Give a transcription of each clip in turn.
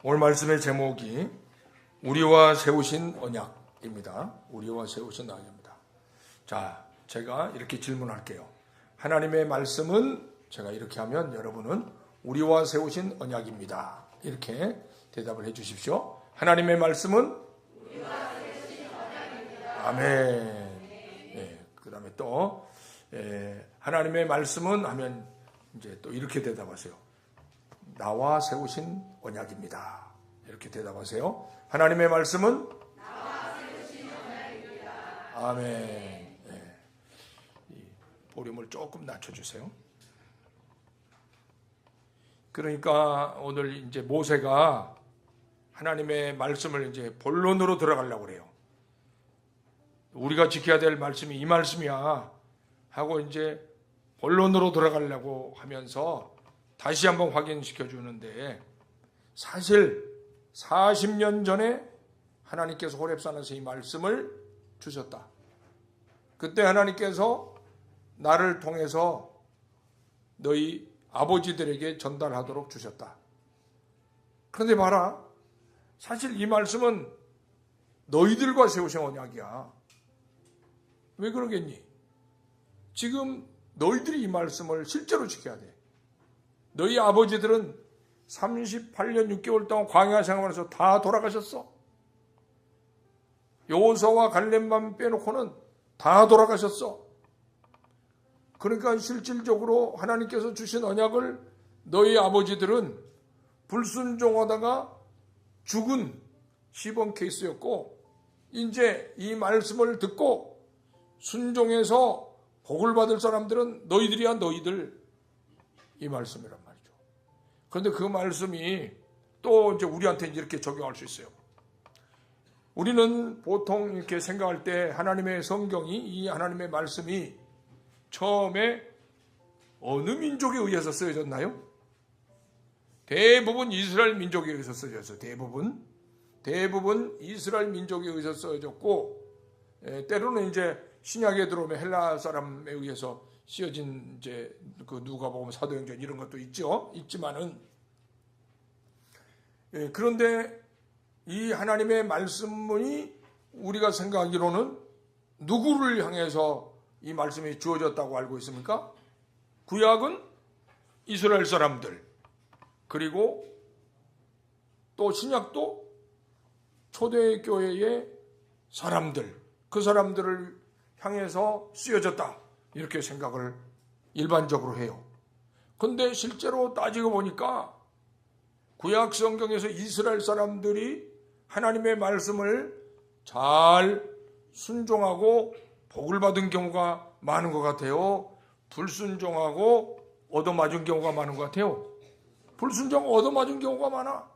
오늘 말씀의 제목이 우리와 세우신 언약입니다. 우리와 세우신 언약입니다. 자, 제가 이렇게 질문할게요. 하나님의 말씀은, 제가 이렇게 하면 여러분은 우리와 세우신 언약입니다. 이렇게 대답을 해 주십시오. 하나님의 말씀은 우리와 세우신 언약입니다. 아멘. 네, 그 다음에 또 하나님의 말씀은 하면 이제 또 이렇게 대답하세요. 나와 세우신 언약입니다. 이렇게 대답하세요. 하나님의 말씀은 나와 세우신 언약입니다. 아멘. 네. 이 볼륨을 조금 낮춰주세요. 그러니까 오늘 이제 모세가 하나님의 말씀을 이제 본론으로 들어가려고 그래요. 우리가 지켜야 될 말씀이 이 말씀이야 하고 이제 본론으로 들어가려고 하면서 다시 한번 확인시켜 주는데, 사실 40년 전에 하나님께서 호렙산에서 이 말씀을 주셨다. 그때 하나님께서 나를 통해서 너희 아버지들에게 전달하도록 주셨다. 그런데 봐라, 사실 이 말씀은 너희들과 세우신 언약이야. 왜 그러겠니? 지금 너희들이 이 말씀을 실제로 지켜야 돼. 너희 아버지들은 38년 6개월 동안 광야 생활에서 다 돌아가셨어. 여호수아와 갈렙만 빼놓고는 다 돌아가셨어. 그러니까 실질적으로 하나님께서 주신 언약을 너희 아버지들은 불순종하다가 죽은 시범 케이스였고, 이제 이 말씀을 듣고 순종해서 복을 받을 사람들은 너희들이야, 너희들. 이 말씀이란 말이죠. 그런데 그 말씀이 또 이제 우리한테 이렇게 적용할 수 있어요. 우리는 보통 이렇게 생각할 때 하나님의 성경이, 이 하나님의 말씀이 처음에 어느 민족에 의해서 쓰여졌나요? 대부분 이스라엘 민족에 의해서 쓰여졌어요. 대부분 이스라엘 민족에 의해서 쓰여졌고, 때로는 이제 신약에 들어오면 헬라 사람에 의해서 쓰여진 이제 그 누가복음, 사도행전 이런 것도 있지만은, 그런데 이 하나님의 말씀이 우리가 생각하기로는 누구를 향해서 이 말씀이 주어졌다고 알고 있습니까? 구약은 이스라엘 사람들, 그리고 또 신약도 초대교회의 사람들, 그 사람들을 향해서 쓰여졌다, 이렇게 생각을 일반적으로 해요. 그런데 실제로 따지고 보니까 구약 성경에서 이스라엘 사람들이 하나님의 말씀을 잘 순종하고 복을 받은 경우가 많은 것 같아요? 불순종하고 얻어맞은 경우가 많은 것 같아요? 불순종, 얻어맞은 경우가 많아.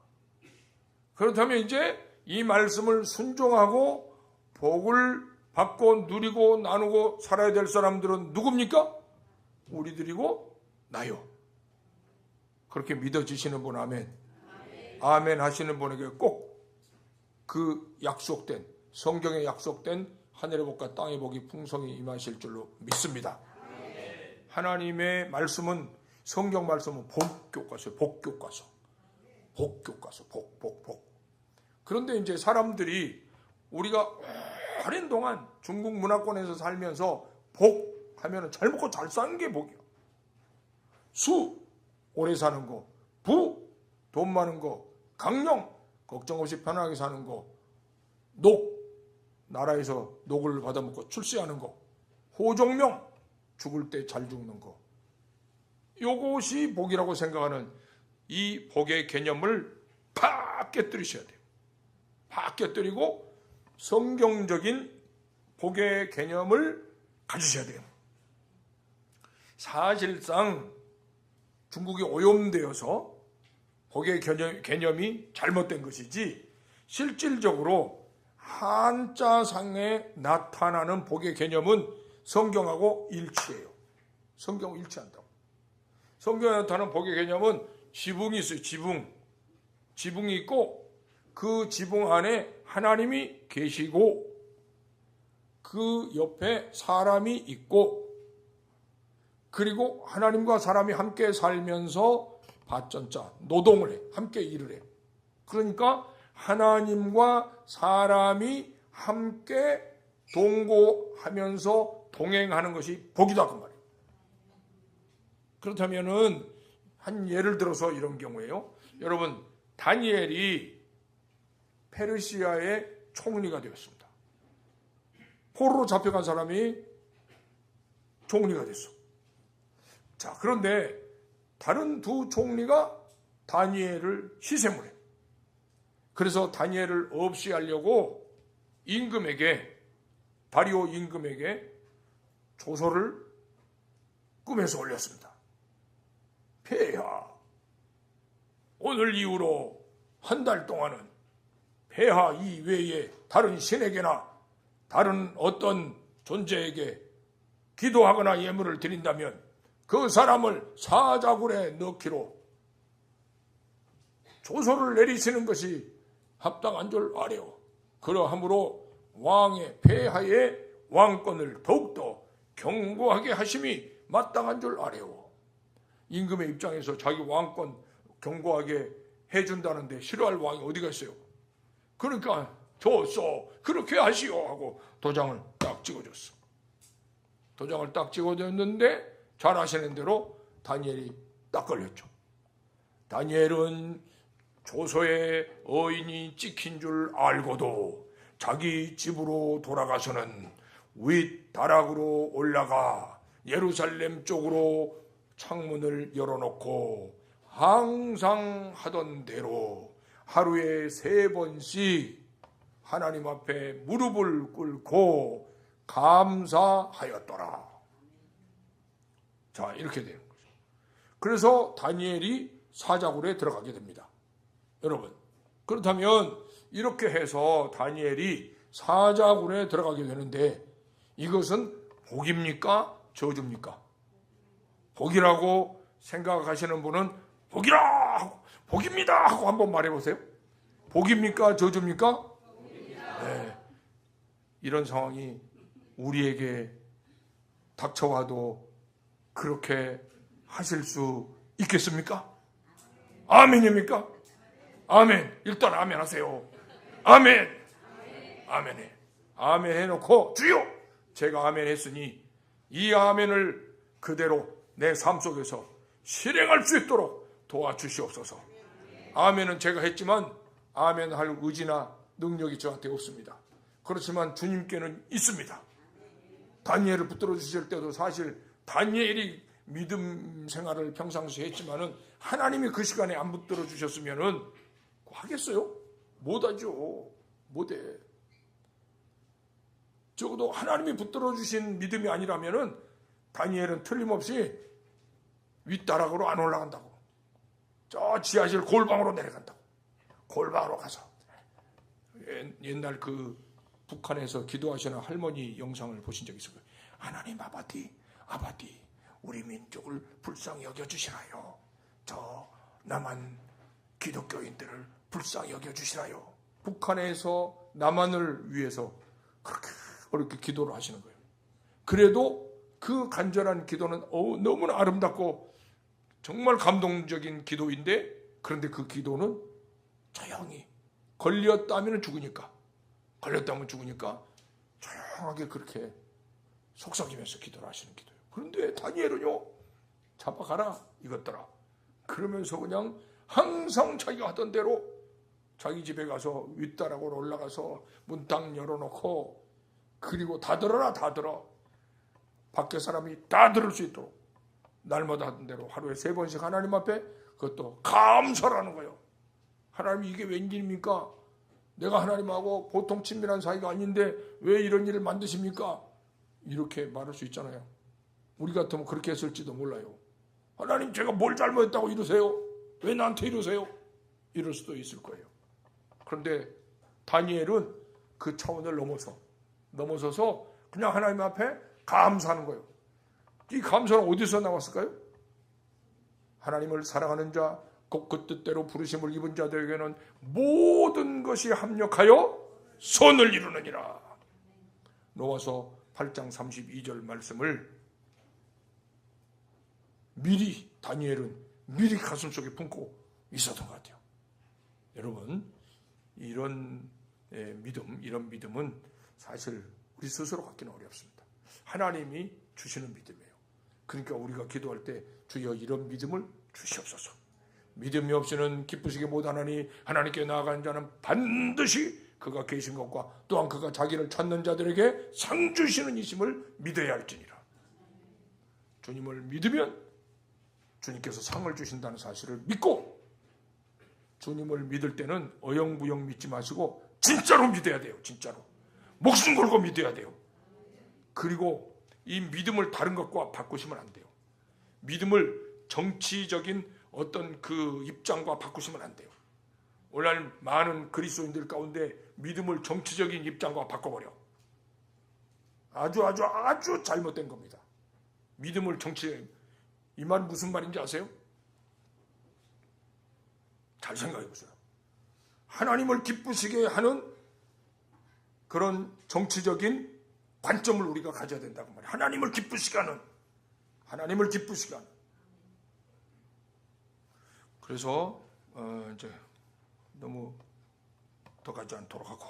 그렇다면 이제 이 말씀을 순종하고 복을 받고 누리고 나누고 살아야 될 사람들은 누굽니까? 우리들이고 나요. 그렇게 믿어지시는 분, 아멘. 아멘 하시는 분에게 꼭 그 약속된, 성경에 약속된 하늘의 복과 땅의 복이 풍성히 임하실 줄로 믿습니다. 하나님의 말씀은, 성경 말씀은 복교과서예요. 복교과서. 복. 그런데 이제 사람들이, 우리가 오랜 동안 중국 문화권에서 살면서 복 하면 잘 먹고 잘 사는 게 복이야. 수, 오래 사는 거. 부, 돈 많은 거. 강령, 걱정 없이 편하게 사는 거. 녹, 나라에서 녹을 받아먹고 출세하는 거. 호종명, 죽을 때 잘 죽는 거. 이것이 복이라고 생각하는 이 복의 개념을 팍 깨뜨리셔야 돼요. 팍 깨뜨리고 성경적인 복의 개념을 가지셔야 돼요. 사실상 중국이 오염되어서 복의 개념이 잘못된 것이지, 실질적으로 한자상에 나타나는 복의 개념은 성경하고 일치해요. 성경하고 일치한다고. 성경에 나타나는 복의 개념은 지붕이 있어요. 지붕이 있고, 그 지붕 안에 하나님이 계시고, 그 옆에 사람이 있고, 그리고 하나님과 사람이 함께 살면서 발전자, 노동을 해. 함께 일을 해. 그러니까 하나님과 사람이 함께 동거하면서 동행하는 것이 복이다 그 말이에요. 그렇다면은 한 예를 들어서 이런 경우에요. 여러분, 다니엘이 페르시아의 총리가 되었습니다. 포로로 잡혀간 사람이 총리가 됐어. 자, 그런데 다른 두 총리가 다니엘을 시샘을 해. 그래서 다니엘을 없이 하려고 임금에게, 다리오 임금에게 조서를 꿈에서 올렸습니다. 폐하, 오늘 이후로 한 달 동안은 폐하 이외에 다른 신에게나 다른 어떤 존재에게 기도하거나 예물을 드린다면 그 사람을 사자굴에 넣기로 조서를 내리시는 것이 합당한 줄 아래요. 그러함으로 왕의 폐하의 왕권을 더욱더 견고하게 하심이 마땅한 줄 아래요. 임금의 입장에서 자기 왕권 견고하게 해준다는데 싫어할 왕이 어디가 있어요? 그러니까 좋소, 그렇게 하시오 하고 도장을 딱 찍어줬어. 도장을 딱 찍어줬는데 잘 아시는 대로 다니엘이 딱 걸렸죠. 다니엘은 조서에 어인이 찍힌 줄 알고도 자기 집으로 돌아가서는 윗다락으로 올라가 예루살렘 쪽으로 창문을 열어놓고 항상 하던 대로 하루에 3번씩 하나님 앞에 무릎을 꿇고 감사하였더라. 자, 이렇게 되는 거죠. 그래서 다니엘이 사자굴에 들어가게 됩니다. 여러분, 그렇다면 이렇게 해서 다니엘이 사자굴에 들어가게 되는데 이것은 복입니까? 저주입니까? 복이라고 생각하시는 분은 복이라 하고 복입니다 하고 한번 말해보세요. 복입니까? 저주입니까? 네. 이런 상황이 우리에게 닥쳐와도 그렇게 하실 수 있겠습니까? 아멘입니까? 아멘. 일단 아멘 하세요. 아멘. 아멘해. 아멘 해놓고 주여, 제가 아멘 했으니 이 아멘을 그대로 내 삶 속에서 실행할 수 있도록 도와주시옵소서. 아멘은 제가 했지만 아멘 할 의지나 능력이 저한테 없습니다. 그렇지만 주님께는 있습니다. 다니엘을 붙들어 주실 때도 사실 다니엘이 믿음 생활을 평상시에 했지만은 하나님이 그 시간에 안 붙들어 주셨으면은 하겠어요? 못하죠. 못해. 적어도 하나님이 붙들어 주신 믿음이 아니라면은 다니엘은 틀림없이 윗다락으로 안 올라간다고. 저 지하실 골방으로 내려간다고. 골방으로 가서. 옛날 그 북한에서 기도하시는 할머니 영상을 보신 적 있을 거예요. 하나님 아버지, 우리 민족을 불쌍히 여겨주시라요. 저 남한 기독교인들을 불쌍히 여겨주시라요. 북한에서 남한을 위해서 그렇게 어렵게 기도를 하시는 거예요. 그래도 그 간절한 기도는 너무나 아름답고 정말 감동적인 기도인데, 그런데 그 기도는 조용히 걸렸다면 죽으니까 조용하게 그렇게 속삭이면서 기도를 하시는 기도예요. 그런데 다니엘은요, 잡아가라 이것들아 그러면서 그냥 항상 자기가 하던 대로 자기 집에 가서 윗다락으로 올라가서 문 딱 열어놓고, 그리고 다 들어라, 다 들어. 밖에 사람이 다 들을 수 있도록 날마다 하던 대로 하루에 3번씩 하나님 앞에 그것도 감사라는 거예요. 하나님, 이게 웬일입니까? 내가 하나님하고 보통 친밀한 사이가 아닌데 왜 이런 일을 만드십니까? 이렇게 말할 수 있잖아요. 우리 같으면 그렇게 했을지도 몰라요. 하나님, 제가 뭘 잘못했다고 이러세요? 왜 나한테 이러세요? 이럴 수도 있을 거예요. 그런데 다니엘은 그 차원을 넘어서서 그냥 하나님 앞에 감사하는 거예요. 이 감사는 어디서 나왔을까요? 하나님을 사랑하는 자, 곧 그 뜻대로 부르심을 입은 자들에게는 모든 것이 합력하여 선을 이루느니라. 로마서 8장 32절 말씀을 다니엘은 미리 가슴속에 품고 있었던 것 같아요. 여러분, 이런 이런 믿음은 사실 우리 스스로 갖기는 어렵습니다. 하나님이 주시는 믿음이에요. 그러니까 우리가 기도할 때 주여 이런 믿음을 주시옵소서. 믿음이 없이는 기쁘시게 못하나니 하나님께 나아가는 자는 반드시 그가 계신 것과 또한 그가 자기를 찾는 자들에게 상 주시는 이심을 믿어야 할지니라. 주님을 믿으면 주님께서 상을 주신다는 사실을 믿고, 주님을 믿을 때는 어영부영 믿지 마시고 진짜로 믿어야 돼요. 진짜로 목숨 걸고 믿어야 돼요. 그리고 이 믿음을 다른 것과 바꾸시면 안 돼요. 믿음을 정치적인 어떤 그 입장과 바꾸시면 안 돼요. 오늘날 많은 그리스도인들 가운데 믿음을 정치적인 입장과 바꿔버려. 아주 잘못된 겁니다. 믿음을 정치, 이 말 무슨 말인지 아세요? 잘 생각해 보세요. 하나님을 기쁘시게 하는 그런 정치적인 관점을 우리가 가져야 된다고 말이에요. 하나님을 기쁘시게 하는. 그래서 이제 너무 더 가지 않도록 하고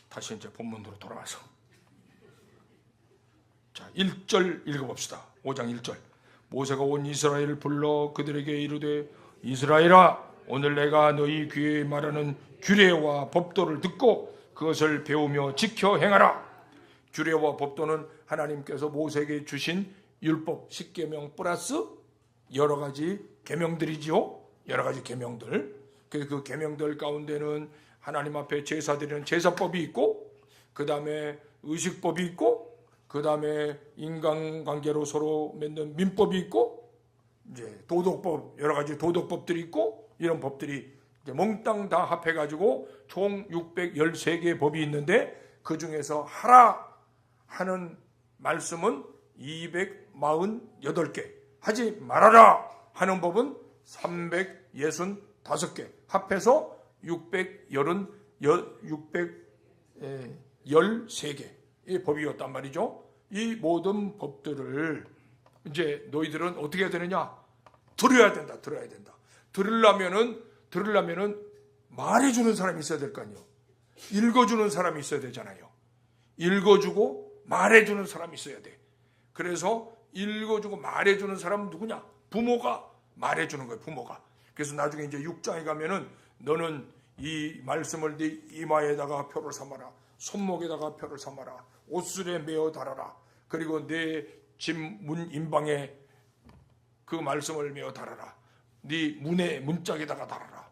다시 이제 본문으로 돌아와서 자 1절 읽어봅시다. 5장 1절. 모세가 온 이스라엘을 불러 그들에게 이르되 이스라엘아, 오늘 내가 너희 귀에 말하는 규례와 법도를 듣고 그것을 배우며 지켜 행하라. 규례와 법도는 하나님께서 모세에게 주신 율법 10계명 플러스 여러 가지 계명들이지요. 여러 가지 계명들. 그 계명들 가운데는 하나님 앞에 제사 드리는 제사법이 있고, 그 다음에 의식법이 있고, 그 다음에 인간관계로 서로 맺는 민법이 있고, 이제 도덕법, 여러 가지 도덕법들이 있고, 이런 법들이 이제 몽땅 다 합해가지고 총 613개의 법이 있는데, 그 중에서 하라 하는 말씀은 248개, 하지 말아라 하는 법은 365개, 합해서 613개의 법이었단 말이죠. 이 모든 법들을 이제 너희들은 어떻게 해야 되느냐? 들어야 된다. 들으려면은 말해주는 사람이 있어야 될 거 아니에요. 읽어주는 사람이 있어야 되잖아요. 읽어주고 말해주는 사람이 있어야 돼. 그래서 읽어주고 말해주는 사람은 누구냐? 부모가 말해주는 거예요. 부모가. 그래서 나중에 이제 6장에 가면은 너는 이 말씀을 네 이마에다가 표를 삼아라. 손목에다가 표를 삼아라. 옷술에 메어 달아라. 그리고 내 집 문 인방에 그 말씀을 메어 달아라. 네 문짝에다가 달아라.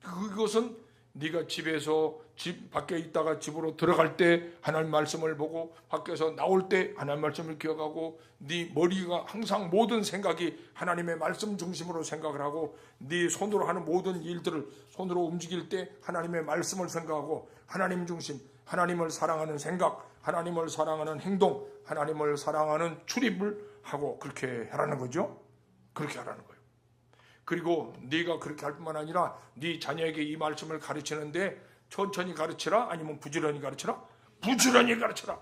그것은 네가 집에서 집 밖에 있다가 집으로 들어갈 때 하나님 말씀을 보고, 밖에서 나올 때 하나님 말씀을 기억하고, 네 머리가 항상 모든 생각이 하나님의 말씀 중심으로 생각을 하고, 네 손으로 하는 모든 일들을 손으로 움직일 때 하나님의 말씀을 생각하고, 하나님 중심, 하나님을 사랑하는 생각, 하나님을 사랑하는 행동, 하나님을 사랑하는 출입을 하고, 그렇게 하라는 거죠. 그렇게 하라는 거예요. 그리고 네가 그렇게 할 뿐만 아니라 네 자녀에게 이 말씀을 가르치는데 천천히 가르치라, 아니면 부지런히 가르치라? 부지런히 가르쳐라.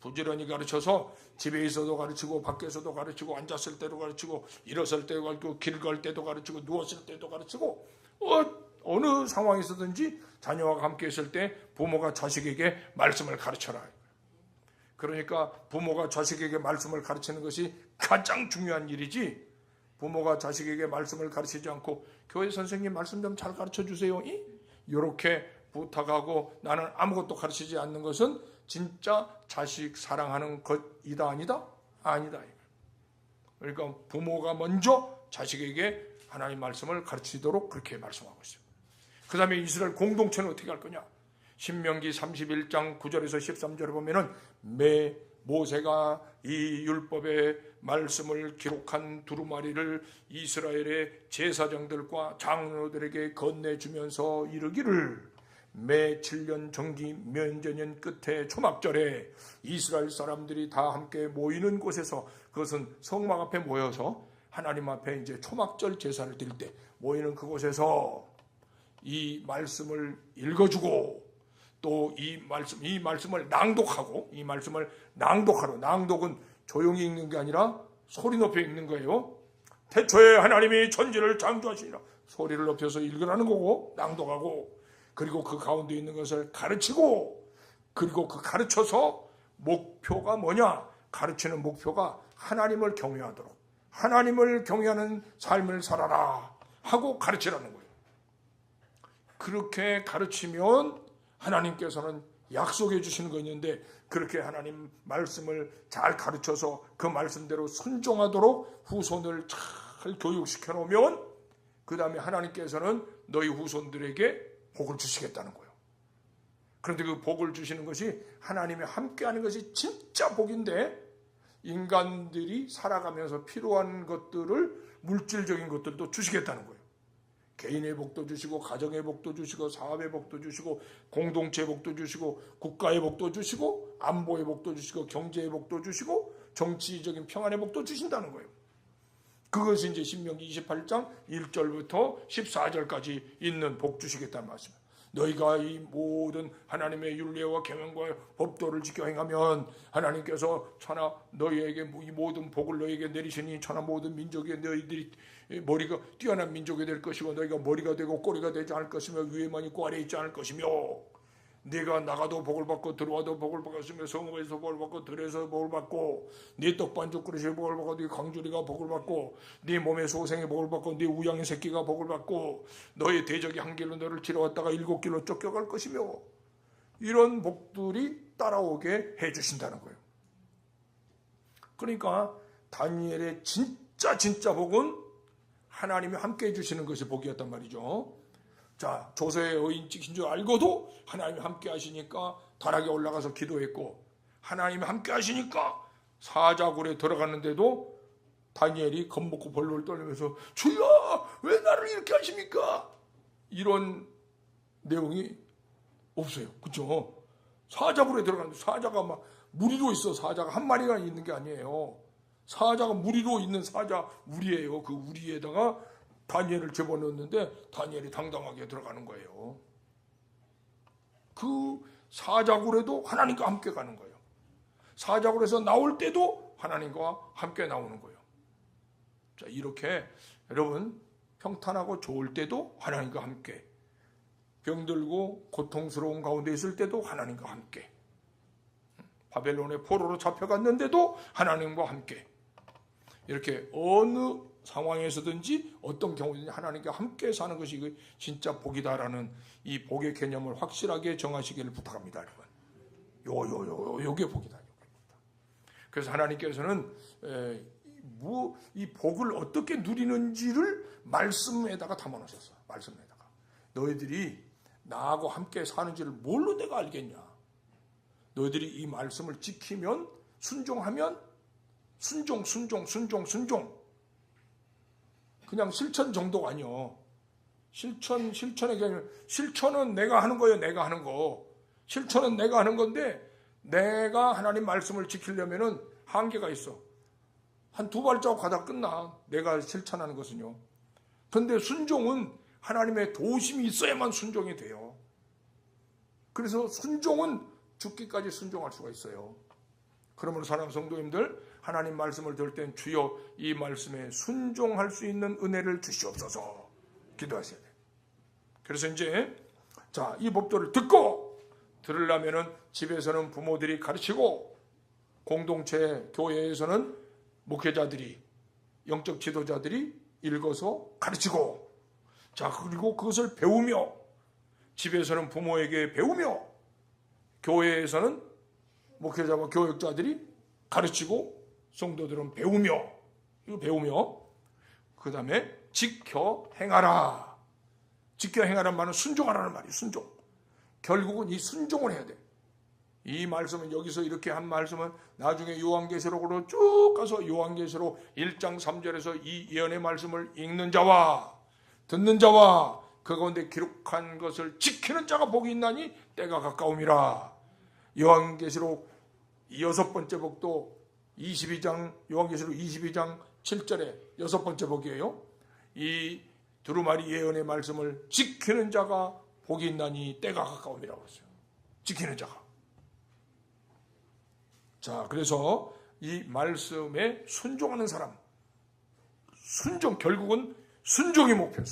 부지런히 가르쳐서 집에 있어도 가르치고, 밖에서도 가르치고, 앉았을 때도 가르치고, 일어설 때도 가르치고, 길 갈 때도 가르치고, 누웠을 때도 가르치고, 어느 상황에서든지 자녀와 함께 있을 때 부모가 자식에게 말씀을 가르쳐라. 그러니까 부모가 자식에게 말씀을 가르치는 것이 가장 중요한 일이지, 부모가 자식에게 말씀을 가르치지 않고 교회 선생님 말씀 좀 잘 가르쳐 주세요, 이렇게 부탁하고 나는 아무것도 가르치지 않는 것은 진짜 자식 사랑하는 것이다, 아니다? 아니다. 그러니까 부모가 먼저 자식에게 하나님 말씀을 가르치도록 그렇게 말씀하고 있어요. 그 다음에 이스라엘 공동체는 어떻게 할 거냐? 신명기 31장 9절에서 13절에 보면은 모세가 이 율법의 말씀을 기록한 두루마리를 이스라엘의 제사장들과 장로들에게 건네주면서 이르기를, 매 7년 정기 면제년 끝에 초막절에 이스라엘 사람들이 다 함께 모이는 곳에서, 그것은 성막 앞에 모여서 하나님 앞에 이제 초막절 제사를 드릴 때 모이는 그곳에서 이 말씀을 읽어주고, 또 이 말씀을 낭독하고, 이 말씀을 낭독하러, 낭독은 조용히 읽는 게 아니라 소리 높여 읽는 거예요. 태초에 하나님이 천지를 창조하시니라. 소리를 높여서 읽으라는 거고, 낭독하고, 그리고 그 가운데 있는 것을 가르치고, 그리고 그 가르쳐서 목표가 뭐냐? 가르치는 목표가 하나님을 경외하도록, 하나님을 경외하는 삶을 살아라 하고 가르치라는 거예요. 그렇게 가르치면 하나님께서는 약속해 주시는 거 있는데, 그렇게 하나님 말씀을 잘 가르쳐서 그 말씀대로 순종하도록 후손을 잘 교육시켜 놓으면 그 다음에 하나님께서는 너희 후손들에게 복을 주시겠다는 거예요. 그런데 그 복을 주시는 것이 하나님이 함께하는 것이 진짜 복인데, 인간들이 살아가면서 필요한 것들을, 물질적인 것들도 주시겠다는 거예요. 개인의 복도 주시고, 가정의 복도 주시고, 사업의 복도 주시고, 공동체의 복도 주시고, 국가의 복도 주시고, 안보의 복도 주시고, 경제의 복도 주시고, 정치적인 평안의 복도 주신다는 거예요. 그것이 이제 신명기 28장 1절부터 14절까지 있는 복 주시겠다는 말씀이에요. 너희가 이 모든 하나님의 율례와 계명과 법도를 지켜 행하면 하나님께서 천하 너희에게 이 모든 복을 너희에게 내리시니 천하 모든 민족에 너희들이 머리가 뛰어난 민족이 될 것이고, 너희가 머리가 되고 꼬리가 되지 않을 것이며 위에만 있고 아래에 있지 않을 것이며, 네가 나가도 복을 받고 들어와도 복을 받았으며 성읍에서 복을 받고 들에서 복을 받고, 네 떡반죽 그릇에 복을 받고 네 광주리가 복을 받고, 네 몸의 소생이 복을 받고 네 우양의 새끼가 복을 받고, 너의 대적이 한 길로 너를 치러왔다가 7길로 쫓겨갈 것이며, 이런 복들이 따라오게 해주신다는 거예요. 그러니까 다니엘의 진짜 복은 하나님이 함께 해주시는 것이 복이었단 말이죠. 자, 조서의 의인 찍힌 줄 알고도 하나님이 함께 하시니까 다락에 올라가서 기도했고, 하나님이 함께 하시니까 사자굴에 들어갔는데도 다니엘이 겁먹고 벌벌 떨면서 주여 왜 나를 이렇게 하십니까? 이런 내용이 없어요. 그렇죠? 사자굴에 들어갔는데 사자가 막 무리로 있어. 사자가 한 마리가 있는 게 아니에요. 사자가 무리로 있는 사자 우리예요. 그 우리에다가 다니엘을 집어넣었는데 다니엘이 당당하게 들어가는 거예요. 그 사자굴에도 하나님과 함께 가는 거예요. 사자굴에서 나올 때도 하나님과 함께 나오는 거예요. 자, 이렇게 여러분 평탄하고 좋을 때도 하나님과 함께, 병들고 고통스러운 가운데 있을 때도 하나님과 함께, 바벨론의 포로로 잡혀갔는데도 하나님과 함께, 이렇게 어느 상황에서든지 어떤 경우든지 하나님과 함께 사는 것이 진짜 복이다라는 이 복의 개념을 확실하게 정하시기를 부탁합니다, 여러분. 요게 복이다. 그래서 하나님께서는 이 복을 어떻게 누리는지를 말씀에다가 담아놓으셨어요. 말씀에다가 너희들이 나하고 함께 사는지를 뭘로 내가 알겠냐? 너희들이 이 말씀을 지키면, 순종하면, 순종. 그냥 실천 정도가 아니요. 실천의 개념. 실천은 내가 하는 거예요. 내가 하는 거. 실천은 내가 하는 건데, 내가 하나님 말씀을 지키려면은 한계가 있어. 한 2발자국 가다 끝나. 내가 실천하는 것은요. 그런데 순종은 하나님의 도우심이 있어야만 순종이 돼요. 그래서 순종은 죽기까지 순종할 수가 있어요. 그러므로 사랑하는 성도님들, 하나님 말씀을 들을 땐 주여 이 말씀에 순종할 수 있는 은혜를 주시옵소서 기도하셔야 돼요. 그래서 이제 이 법도를 듣고 들으려면은 집에서는 부모들이 가르치고, 공동체 교회에서는 목회자들이, 영적 지도자들이 읽어서 가르치고, 그리고 그것을 배우며, 집에서는 부모에게 배우며, 교회에서는 목회자와 교육자들이 가르치고, 성도들은 배우며, 그 다음에 지켜 행하라. 지켜 행하라는 말은 순종하라는 말이에요. 순종. 결국은 이 순종을 해야 돼. 이 말씀은 여기서 이렇게 한 말씀은 나중에 요한계시록으로 쭉 가서 요한계시록 1장 3절에서 이 예언의 말씀을 읽는 자와 듣는 자와 그 가운데 기록한 것을 지키는 자가 복이 있나니 때가 가까움이라. 요한계시록 6번째 복도 22장, 요한계시록 22장 7절에 6번째 복이에요. 이 두루마리 예언의 말씀을 지키는 자가 복이 있나니 때가 가까움이라고 했어요. 지키는 자가. 그래서 이 말씀에 순종하는 사람, 결국은 순종이 목표.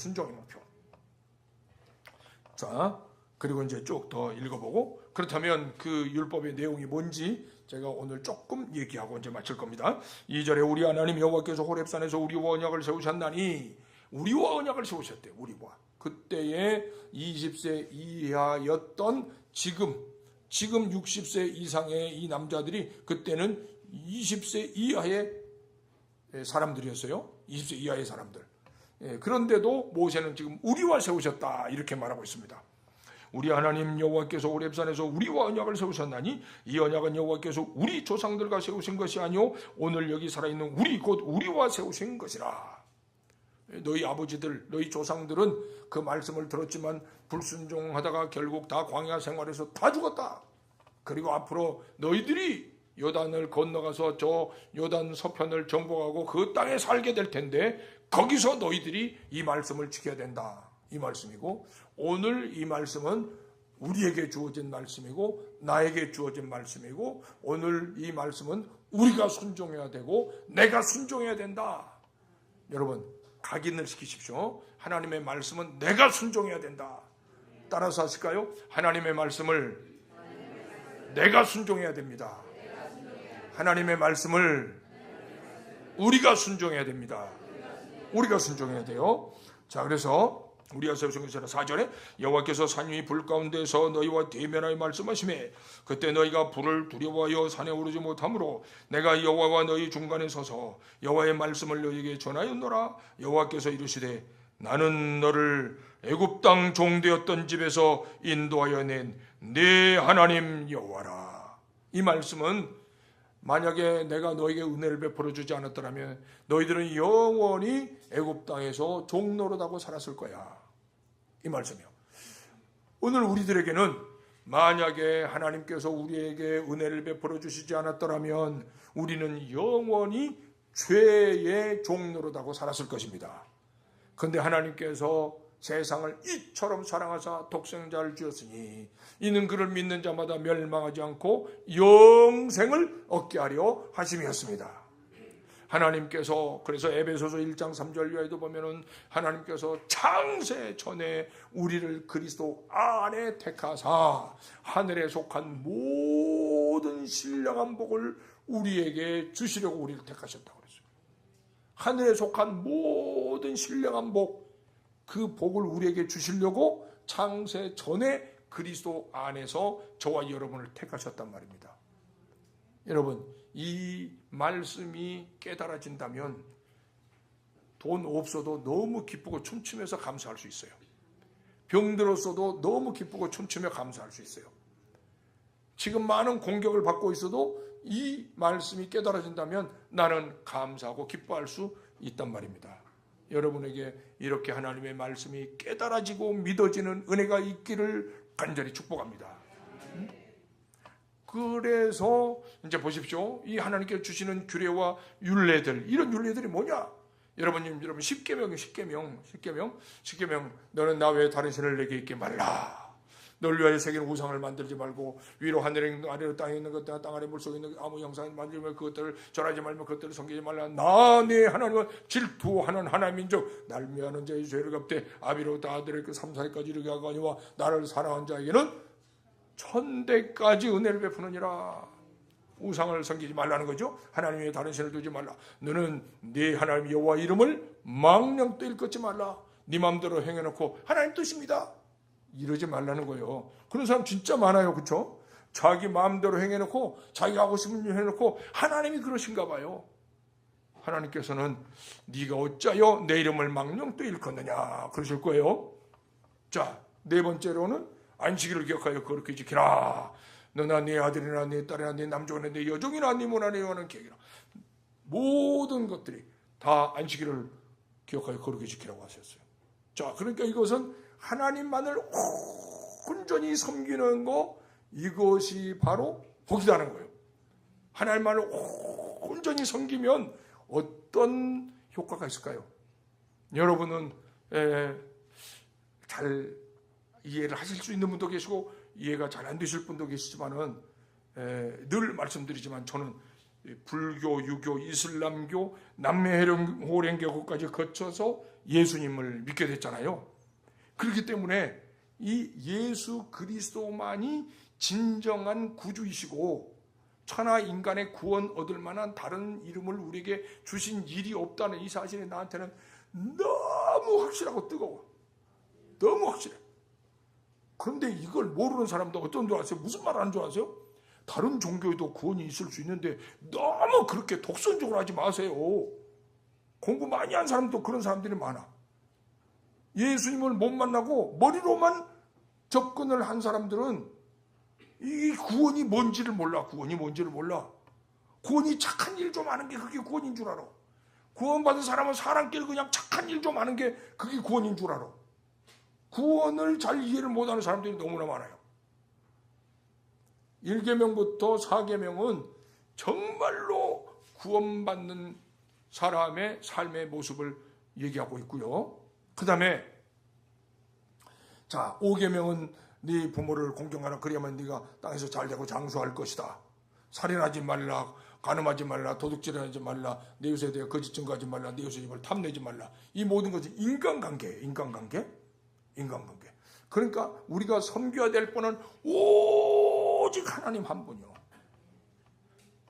자, 그리고 이제 쭉 더 읽어보고, 그렇다면 그 율법의 내용이 뭔지 제가 오늘 조금 얘기하고 이제 마칠 겁니다. 2절에 우리 하나님 여호와께서 호렙산에서 우리와 언약을 세우셨나니, 우리와 언약을 세우셨대. 우리와. 그때에 20세 이하였던 지금 60세 이상의 이 남자들이 그때는 20세 이하의 사람들이었어요. 20세 이하의 사람들. 그런데도 모세는 지금 우리와 세우셨다 이렇게 말하고 있습니다. 우리 하나님 여호와께서 호렙산에서 우리와 언약을 세우셨나니 이 언약은 여호와께서 우리 조상들과 세우신 것이 아니오 오늘 여기 살아있는 우리 곧 우리와 세우신 것이라. 너희 아버지들, 너희 조상들은 그 말씀을 들었지만 불순종하다가 결국 다 광야 생활에서 다 죽었다. 그리고 앞으로 너희들이 요단을 건너가서 저 요단 서편을 정복하고 그 땅에 살게 될 텐데 거기서 너희들이 이 말씀을 지켜야 된다. 이 말씀이고, 오늘 이 말씀은 우리에게 주어진 말씀이고 나에게 주어진 말씀이고, 오늘 이 말씀은 우리가 순종해야 되고 내가 순종해야 된다. 여러분, 각인을 시키십시오. 하나님의 말씀은 내가 순종해야 된다. 따라서 하실까요? 하나님의 말씀을 내가 순종해야 됩니다. 하나님의 말씀을 우리가 순종해야 됩니다. 우리가 순종해야 돼요. 자, 그래서 우리가 세우신 것이라 4절에 여호와께서 산 위 불 가운데서 너희와 대면하여 말씀하시매 그때 너희가 불을 두려워하여 산에 오르지 못하므로 내가 여호와와 너희 중간에 서서 여호와의 말씀을 너희에게 전하였노라. 여호와께서 이르시되 나는 너를 애굽 땅 종되었던 집에서 인도하여 낸 네 하나님 여호와라. 이 말씀은 만약에 내가 너에게 은혜를 베풀어 주지 않았더라면 너희들은 영원히 애굽 땅에서 종노릇하고 살았을 거야. 이 말씀이요. 오늘 우리들에게는 만약에 하나님께서 우리에게 은혜를 베풀어 주시지 않았더라면 우리는 영원히 죄의 종노릇하고 살았을 것입니다. 그런데 하나님께서 세상을 이처럼 사랑하사 독생자를 주었으니 이는 그를 믿는 자마다 멸망하지 않고 영생을 얻게 하려 하심이었습니다. 하나님께서 그래서 에베소서 1장 3절 이하에도 보면은 하나님께서 창세 전에 우리를 그리스도 안에 택하사 하늘에 속한 모든 신령한 복을 우리에게 주시려고 우리를 택하셨다고 그랬어요. 하늘에 속한 모든 신령한 복, 그 복을 우리에게 주시려고 창세 전에 그리스도 안에서 저와 여러분을 택하셨단 말입니다. 여러분, 이 말씀이 깨달아진다면 돈 없어도 너무 기쁘고 춤추면서 감사할 수 있어요. 병들었어도 너무 기쁘고 춤추며 감사할 수 있어요. 지금 많은 공격을 받고 있어도 이 말씀이 깨달아진다면 나는 감사하고 기뻐할 수 있단 말입니다. 여러분에게 이렇게 하나님의 말씀이 깨달아지고 믿어지는 은혜가 있기를 간절히 축복합니다. 그래서 이제 보십시오. 이 하나님께서 주시는 규례와 율례들, 이런 율례들이 뭐냐? 여러분 10계명 너는 나 외에 다른 신을 내게 있게 말라. 널 위하여 새기는 우상을 만들지 말고 위로 하늘에 있는 아래로 땅에 있는 것 땅 아래 물속에 있는 아무 형상을 만들지 말고 그것들을 절하지 말며 그것들을 섬기지 말라. 나 네 하나님은 질투하는 하나님인즉 날 미워하는 자의 죄를 갚되 아비로부터 아들에게 3사까지 이르게 하거니와 나를 사랑하는 자에게는 천대까지 은혜를 베푸느니라. 우상을 섬기지 말라는 거죠. 하나님 외에 다른 신을 두지 말라. 너는 네 하나님 여호와 이름을 망령도 일컫지 말라. 네 마음대로 행해놓고 하나님 뜻입니다 이러지 말라는 거예요. 그런 사람 진짜 많아요. 그렇죠? 자기 마음대로 행해놓고 자기가 하고 싶은 일 해놓고 하나님이 그러신가 봐요. 하나님께서는 네가 어찌하여 내 이름을 망령도 일컫느냐 그러실 거예요. 자, 네 번째로는 안식일을 기억하여 거룩히 지키라. 너나 네 아들이나 네 딸이나 네 남종이나 네 여종이나 네 모나 네 여는 계기라. 모든 것들이 다 안식일을 기억하여 거룩히 지키라고 하셨어요. 자, 그러니까 이것은 하나님만을 온전히 섬기는 거, 이것이 바로 복이라는 거예요. 하나님만을 온전히 섬기면 어떤 효과가 있을까요? 여러분은 잘 이해를 하실 수 있는 분도 계시고 이해가 잘 안 되실 분도 계시지만은 늘 말씀드리지만 저는 불교, 유교, 이슬람교, 남해호랭교까지 거쳐서 예수님을 믿게 됐잖아요. 그렇기 때문에 이 예수 그리스도만이 진정한 구주이시고 천하 인간의 구원 얻을 만한 다른 이름을 우리에게 주신 일이 없다는 이 사실이 나한테는 너무 확실하고 뜨거워. 너무 확실해. 그런데 이걸 모르는 사람도 어떤 줄 아세요? 무슨 말 하는 줄 아세요? 다른 종교에도 구원이 있을 수 있는데 너무 그렇게 독선적으로 하지 마세요. 공부 많이 한 사람도 그런 사람들이 많아. 예수님을 못 만나고 머리로만 접근을 한 사람들은 이 구원이 뭔지를 몰라. 구원이 뭔지를 몰라. 구원이 착한 일 좀 하는 게 그게 구원인 줄 알아. 구원받은 사람은 사람끼리 그냥 착한 일 좀 하는 게 그게 구원인 줄 알아. 구원을 잘 이해를 못하는 사람들이 너무나 많아요. 1계명부터 4계명은 정말로 구원받는 사람의 삶의 모습을 얘기하고 있고요. 그 다음에 자 5계명은 네 부모를 공경하라 그래야만 네가 땅에서 잘되고 장수할 것이다. 살인하지 말라, 간음하지 말라, 도둑질하지 말라, 내 이웃에 대해 거짓 증거하지 말라, 내 이웃의 입을 탐내지 말라. 이 모든 것이 인간관계예요. 인간관계. 그러니까 우리가 섬겨야 될 분은 오직 하나님 한 분이요.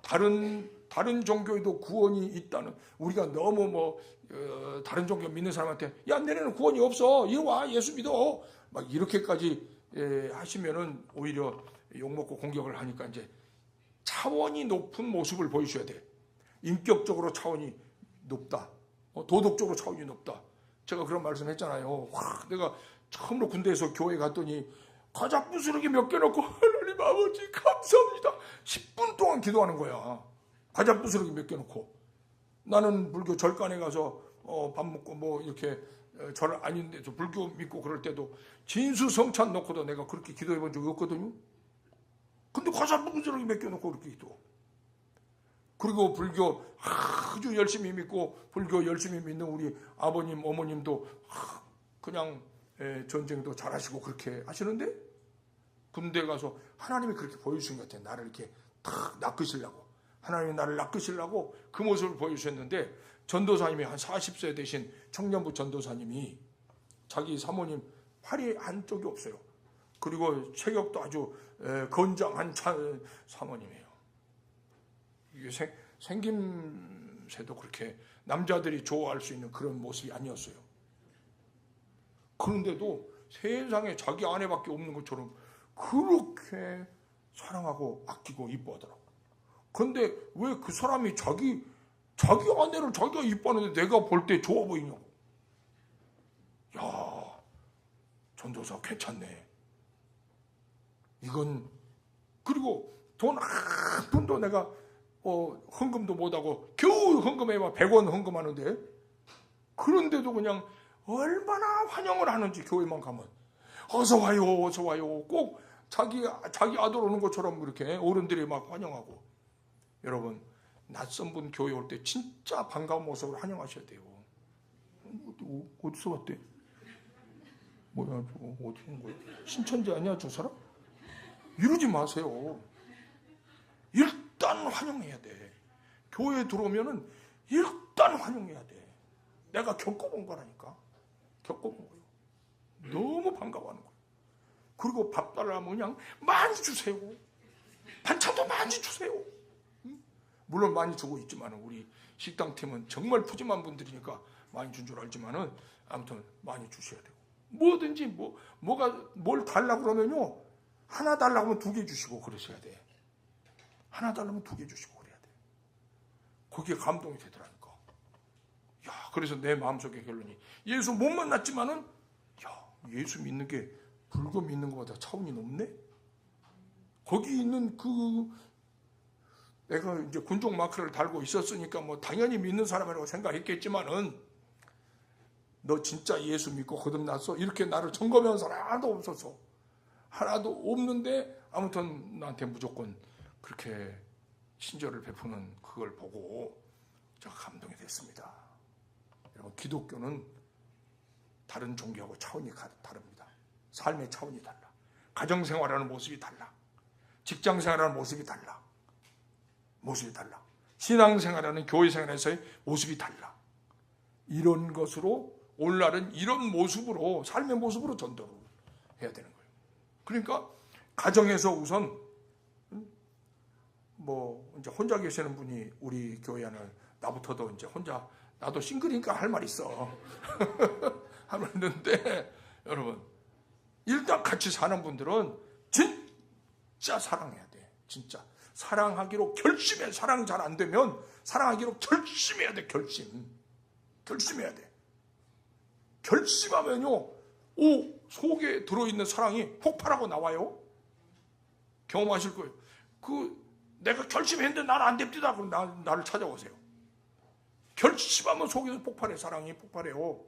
다른 종교에도 구원이 있다는, 우리가 너무 다른 종교 믿는 사람한테 야 너네는 구원이 없어, 이리 와 예수 믿어 막 이렇게까지 하시면은 오히려 욕먹고 공격을 하니까 이제 차원이 높은 모습을 보여줘야 돼. 인격적으로 차원이 높다, 도덕적으로 차원이 높다. 제가 그런 말씀 했잖아요. 내가 처음으로 군대에서 교회 갔더니 과자 부스러기 몇 개 넣고 하나님 아버지 감사합니다 10분 동안 기도하는 거야. 과자 부스러기 몇 개 넣고. 나는 불교 절간에 가서 밥 먹고 이렇게 절 아닌데 저 불교 믿고 그럴 때도 진수성찬 넣고도 내가 그렇게 기도해 본 적이 없거든요. 근데 과자 부스러기 몇 개 넣고 그렇게 기도. 그리고 불교 아주 열심히 믿고 불교 열심히 믿는 우리 아버님 어머님도 그냥 전쟁도 잘하시고 그렇게 하시는데 군대 가서 하나님이 그렇게 보여주신 것 같아요. 나를 이렇게 탁 낚으시려고, 하나님이 나를 낚으시려고 그 모습을 보여주셨는데, 전도사님이 한 40세 되신 청년부 전도사님이 자기 사모님 팔이 한쪽이 없어요. 그리고 체격도 아주 건장한 사모님이에요. 이게 생김새도 그렇게 남자들이 좋아할 수 있는 그런 모습이 아니었어요. 그런데도 세상에 자기 아내밖에 없는 것처럼 그렇게 사랑하고 아끼고 이뻐하더라고. 그런데 왜 그 사람이 자기 아내를 자기가 이뻐하는데 내가 볼 때 좋아 보이냐고. 야, 전도사 괜찮네. 이건, 그리고 돈 한 푼도 내가 헌금도 못하고 겨우 헌금해봐 100원 헌금하는데, 그런데도 그냥 얼마나 환영을 하는지 교회만 가면 어서 와요 어서 와요 꼭 자기 아들 오는 것처럼 이렇게 어른들이 막 환영하고. 여러분 낯선 분 교회 올 때 진짜 반가운 모습으로 환영하셔야 돼요. 어디서 왔대? 뭐야 저거 어디 온 거야? 신천지 아니야 저 사람? 이러지 마세요. 일단 환영해야 돼. 교회에 들어오면은 일단 환영해야 돼. 내가 겪어본 거라니까. 겪어본 거예요. 너무 반가워하는 거예요. 그리고 밥 달라면 그냥 많이 주세요. 반찬도 많이 주세요. 물론 많이 주고 있지만 우리 식당팀은 정말 푸짐한 분들이니까 많이 준 줄 알지만은 아무튼 많이 주셔야 되고, 뭐든지 뭘 달라고 그러면요 하나 달라고 하면 2개 주시고 그러셔야 돼. 하나 달라면 2개 주시고 그래야 돼. 거기에 감동이 되더라니까. 야, 그래서 내 마음속의 결론이, 예수 못 만났지만은 야, 예수 믿는 게 불교 믿는 것보다 차원이 높네. 거기 있는 내가 이제 군종 마크를 달고 있었으니까 당연히 믿는 사람이라고 생각했겠지만은, 너 진짜 예수 믿고 거듭났어? 이렇게 나를 점검한 사람 하나도 없었어. 하나도 없는데 아무튼 나한테 무조건 그렇게 친절을 베푸는 그걸 보고 제가 감동이 됐습니다. 여러분, 기독교는 다른 종교하고 차원이 다릅니다. 삶의 차원이 달라. 가정생활하는 모습이 달라. 직장생활하는 모습이 달라. 신앙생활하는 교회생활에서의 모습이 달라. 이런 것으로 오늘날은 이런 모습으로 삶의 모습으로 전도를 해야 되는 거예요. 그러니까 가정에서 우선 이제 혼자 계시는 분이 우리 교회 안에 나부터도 이제 혼자 나도 싱글이니까 할 말 있어 하는데 여러분 일단 같이 사는 분들은 진짜 사랑해야 돼. 진짜 사랑하기로 결심해. 사랑 잘 안 되면 사랑하기로 결심해야 돼. 결심해야 돼. 결심하면요 속에 들어있는 사랑이 폭발하고 나와요. 경험하실 거예요. 내가 결심했는데 나는 안 됩니다. 그럼 나를 찾아오세요. 결심하면 속에서 폭발해. 사랑이 폭발해요.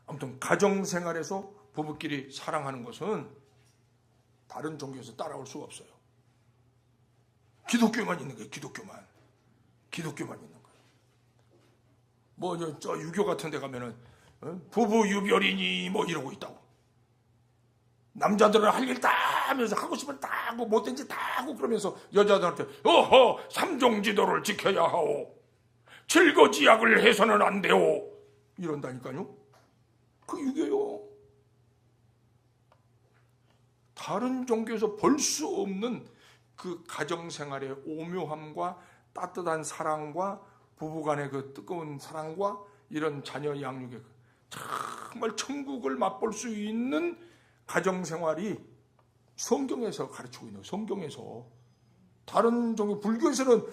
아무튼 가정생활에서 부부끼리 사랑하는 것은 다른 종교에서 따라올 수가 없어요. 기독교만 있는 거예요. 기독교만 있는 거예요. 저 유교 같은 데 가면은 부부 유별이니 이러고 있다고. 남자들은 할 일 다 하면서 하고 싶은 다 하고 못된 짓 다 하고 그러면서 여자들한테 삼종지도를 지켜야 하오. 질거지약을 해서는 안 돼요. 이런다니까요. 그 유교요. 다른 종교에서 볼 수 없는 그 가정생활의 오묘함과 따뜻한 사랑과 부부간의 그 뜨거운 사랑과 이런 자녀 양육의 정말 천국을 맛볼 수 있는 가정생활이 성경에서 가르치고 있는 거예요. 성경에서. 다른 종교 불교에서는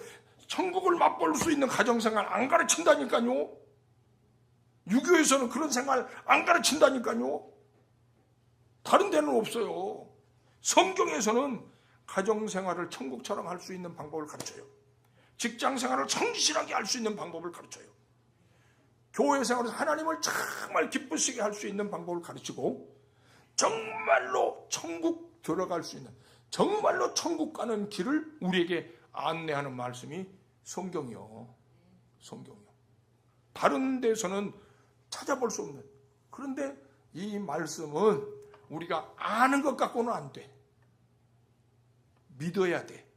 천국을 맛볼 수 있는 가정생활 안 가르친다니까요. 유교에서는 그런 생활 안 가르친다니까요. 다른 데는 없어요. 성경에서는 가정생활을 천국처럼 할 수 있는 방법을 가르쳐요. 직장생활을 성실하게 할 수 있는 방법을 가르쳐요. 교회생활에서 하나님을 정말 기쁘시게 할 수 있는 방법을 가르치고 정말로 천국 들어갈 수 있는 정말로 천국 가는 길을 우리에게 안내하는 말씀이 성경이요. 다른 데서는 찾아볼 수 없는. 그런데 이 말씀은 우리가 아는 것 갖고는 안 돼. 믿어야 돼.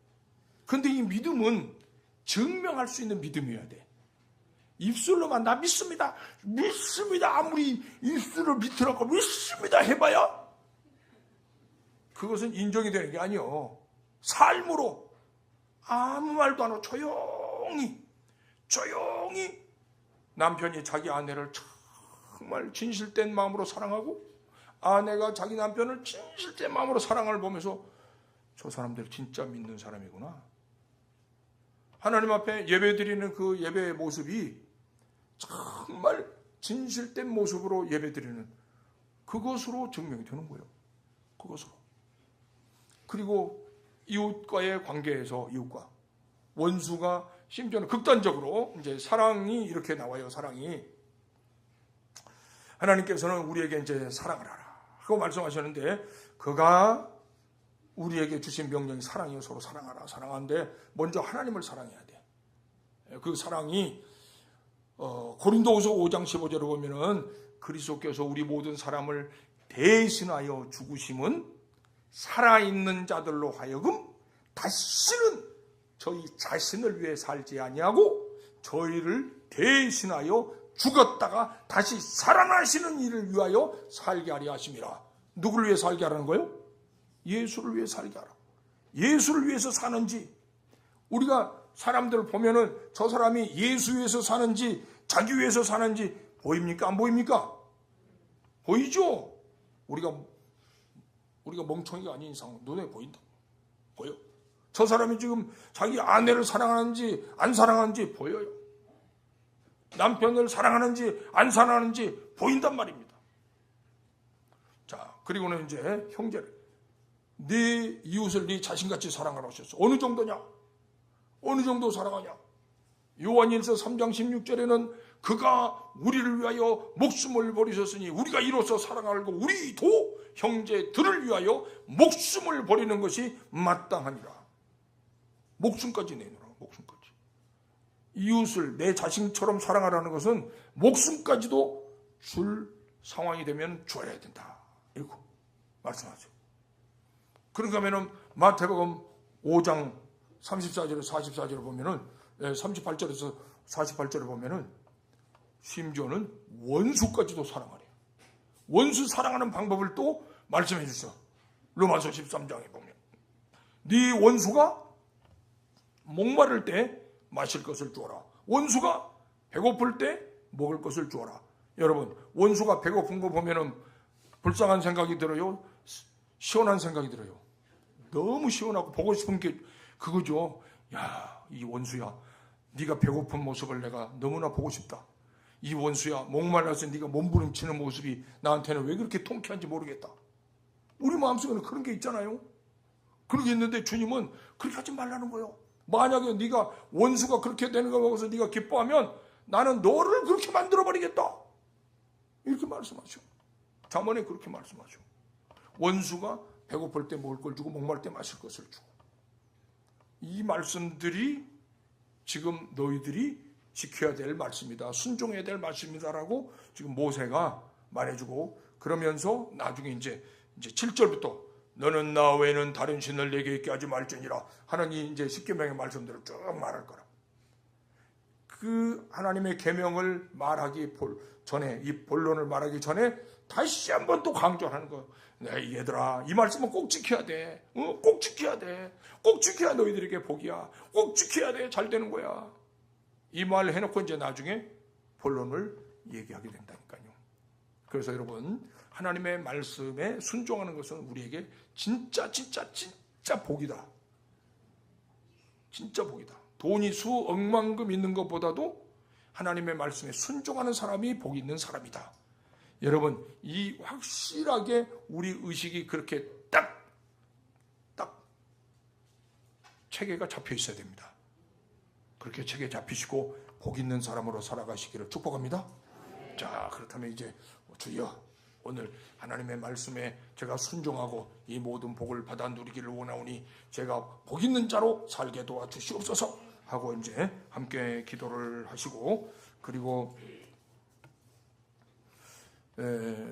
그런데 이 믿음은 증명할 수 있는 믿음이어야 돼. 입술로만 나 믿습니다. 아무리 입술을 믿으라고 믿습니다 해봐야 그것은 인정이 되는 게 아니요. 삶으로 아무 말도 안 하고 조용히 남편이 자기 아내를 정말 진실된 마음으로 사랑하고 아내가 자기 남편을 진실된 마음으로 사랑을 보면서 저 사람들 진짜 믿는 사람이구나. 하나님 앞에 예배드리는 그 예배의 모습이 정말 진실된 모습으로 예배드리는 그것으로 증명이 되는 거예요. 그것으로. 그리고 이웃과의 관계에서 이웃과 원수가 심지어는 극단적으로 이제 사랑이 이렇게 나와요. 사랑이 하나님께서는 우리에게 이제 사랑을 하라 하고 말씀하셨는데 그가 우리에게 주신 명령이 사랑이요. 서로 사랑하라. 사랑하는데 먼저 하나님을 사랑해야 돼. 그 사랑이 고린도후서 5장 15절을 보면은 그리스도께서 우리 모든 사람을 대신하여 죽으심은 살아있는 자들로 하여금 다시는 저희 자신을 위해 살지 아니하고 저희를 대신하여 죽었다가 다시 살아나시는 일을 위하여 살게 하려 하심이라. 누구를 위해 살게 하라는 거예요? 예수를 위해 살게 하라. 예수를 위해서 사는지 우리가 사람들을 보면은 저 사람이 예수 위해서 사는지 자기 위해서 사는지 보입니까? 안 보입니까? 보이죠? 우리가 멍청이가 아닌 이상 눈에 보인다. 보여. 저 사람이 지금 자기 아내를 사랑하는지 안 사랑하는지 보여요. 남편을 사랑하는지 안 사랑하는지 보인단 말입니다. 자, 그리고는 이제 형제를 네 이웃을 네 자신같이 사랑하라 하셨어. 어느 정도냐? 어느 정도 사랑하냐? 요한일서 3장 16절에는 그가 우리를 위하여 목숨을 버리셨으니 우리가 이로써 사랑하고 우리도 형제들을 위하여 목숨을 버리는 것이 마땅하니라. 목숨까지 내놓으라. 목숨까지. 이웃을 내 자신처럼 사랑하라는 것은 목숨까지도 줄 상황이 되면 줘야 된다. 이렇게 말씀하죠. 그런가 하면은 마태복음 5장 34절에 44절에 보면은 38절에서 48절에 보면은 심지어는 원수까지도 사랑하래요. 원수 사랑하는 방법을 또 말씀해 주셔. 로마서 13장에 보면 네 원수가 목마를 때 마실 것을 주어라. 원수가 배고플 때 먹을 것을 주어라. 여러분, 원수가 배고픈 거 보면은 불쌍한 생각이 들어요? 시원한 생각이 들어요? 너무 시원하고 보고 싶은 게 그거죠. 야, 이 원수야, 네가 배고픈 모습을 내가 너무나 보고 싶다. 이 원수야, 목말라서 네가 몸부림치는 모습이 나한테는 왜 그렇게 통쾌한지 모르겠다. 우리 마음속에는 그런 게 있잖아요. 그런 게 있는데 주님은 그렇게 하지 말라는 거예요. 만약에 네가 원수가 그렇게 되는 거 보고서 네가 기뻐하면 나는 너를 그렇게 만들어버리겠다. 이렇게 말씀하죠. 잠언에 그렇게 말씀하죠. 원수가 배고플 때 먹을 걸 주고 목마를 때 마실 것을 주고. 이 말씀들이 지금 너희들이 지켜야 될 말씀이다. 순종해야 될 말씀이다라고 지금 모세가 말해주고, 그러면서 나중에 이제 7절부터 너는 나 외에는 다른 신을 내게 있게 하지 말지니라 하는 이제 십계명의 말씀들을 쭉 말할 거라. 그 하나님의 계명을 말하기 전에, 이 본론을 말하기 전에 다시 한번 또 강조하는 거예요. 얘들아, 이 말씀은 꼭 지켜야 돼. 꼭 지켜야 돼. 꼭 지켜야 너희들에게 복이야. 꼭 지켜야 돼. 잘 되는 거야. 이 말을 해놓고 이제 나중에 본론을 얘기하게 된다니까요. 그래서 여러분, 하나님의 말씀에 순종하는 것은 우리에게 진짜 복이다. 진짜 복이다. 돈이 수억만금 있는 것보다도 하나님의 말씀에 순종하는 사람이 복 있는 사람이다. 여러분, 이 확실하게 우리 의식이 그렇게 딱 체계가 잡혀 있어야 됩니다. 그렇게 체계 잡히시고 복 있는 사람으로 살아가시기를 축복합니다. 자, 그렇다면 이제 주여, 오늘 하나님의 말씀에 제가 순종하고 이 모든 복을 받아 누리기를 원하오니 제가 복 있는 자로 살게 도와주시옵소서 하고 이제 함께 기도를 하시고, 그리고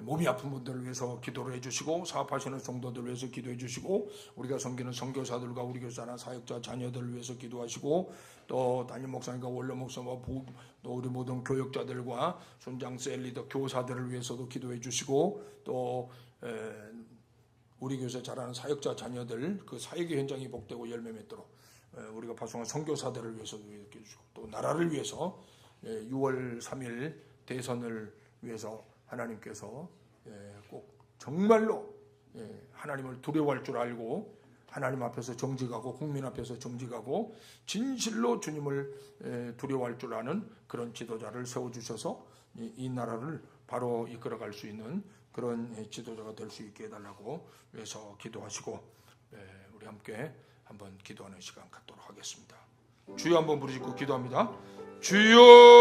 몸이 아픈 분들을 위해서 기도를 해주시고, 사업하시는 성도들을 위해서 기도해 주시고, 우리가 섬기는 선교사들과 우리 교사나 사역자 자녀들을 위해서 기도하시고, 또 담임 목사님과 원로 목사와 또 우리 모든 교역자들과 순장세 리더 교사들을 위해서도 기도해 주시고, 또 우리 교사 잘하는 사역자 자녀들 그 사역의 현장이 복되고 열매 맺도록 우리가 파송한 선교사들을 위해서도 이렇게 해주시고, 또 나라를 위해서 6월 3일 대선을 위해서 하나님께서 꼭 정말로 하나님을 두려워할 줄 알고 하나님 앞에서 정직하고 국민 앞에서 정직하고 진실로 주님을 두려워할 줄 아는 그런 지도자를 세워주셔서 이 나라를 바로 이끌어갈 수 있는 그런 지도자가 될 수 있게 해달라고 위해서 기도하시고, 우리 함께 한번 기도하는 시간 갖도록 하겠습니다. 주여 한번 부르시고 기도합니다. 주여!